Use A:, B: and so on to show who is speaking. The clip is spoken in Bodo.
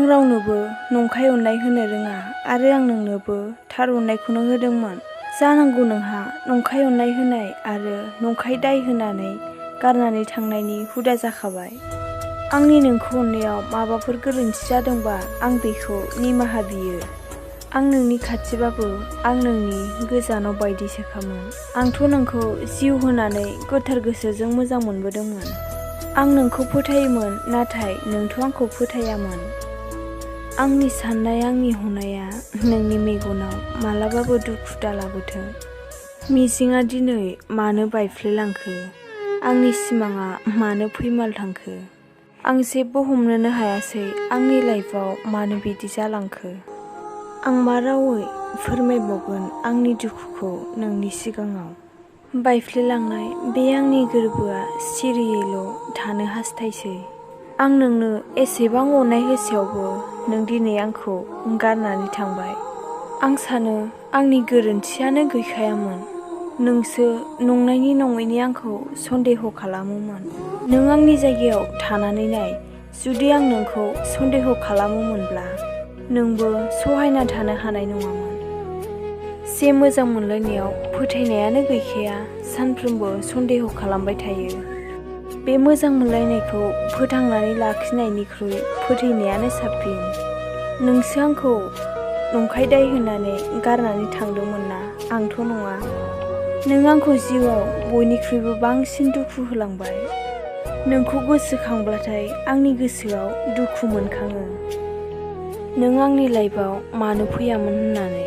A: रावनोबो नंखाय अननाय होनो रोङा आरो आं नोंनोबो थार अननायखौनो होदोंमोन। जानांगौ नोंहा नंखाय अननाय होनाय आरो नंखाय दाय होनानै गारनानै थांनायनि हुदा जाखाबाय। आंनि नोंखौ अननायाव माबाफोर गोरोन्थि जादोंबा आं बेखौ निमाहा बियो। आं नोंनि खाथिबाबो आं नोंनि गोजानाव बायदिसोखामोन। आंथ' नोंखौ जिउ होनानै गोथार गोसोजों मोजां मोनबोदोंमोन। आं नोंखौ फोथायोमोन, नाथाय नोंथ' आंखौ फोथायामोन। आंनि साननाय, आंनि हनाया नोंनि मेगनाव मालाबाबो दुखु दालाबोथों। मिजिंआ दिनै मानो बायफ्लेलांखो? आंनि सिमाङा मानो फैमाल थांखो? आं जेबो हमनोनो हायासै आंनि लाइफआव मानो बिदि जालांखो? आं मा रावै फोरमायबावगोन आंनि दुखुखौ नोंनि सिगाङाव? बायफ्लेलांनाय बे आंनि गोरबोआ सिरियैल' थानो हास्थायसै। आं नोंनो एसेबां अननाय होसेयावबो नों दिनै आंखौ गारनानै थांबाय। आं सानो आंनि गोरोन्थियानो गैखायामोन। नोंसो नंनायनि नङैनि आंखौ सन्देह खालामोमोन। नों आंनि जायगायाव थानानै नाय, जुदि आं नोंखौ सन्देह खालामोमोनब्ला नोंबो सहायना थानो हानाय नङामोन। जे मोजां मोनलायनायाव फोथायनायानो गैखाया, सानफ्रोमबो सन्देह खालामबाय थायो। बे मोजां मोनलायनायखौ फोथांनानै लाखिनायनिख्रुइ फोथैनायानो साबसिन। नोंसो आंखौ नंखाय दाय होनानै गारनानै थांदोंमोन ना, आंथ' नङा। नों आंखौ जिउआव बयनिख्रुइबो बांसिन दुखु होलांबाय। नोंखौ गोसोखांब्लाथाय आंनि गोसोआव दुखु मोनखाङो। नों आंनि लाइफआव मानो फैयामोन होननानै।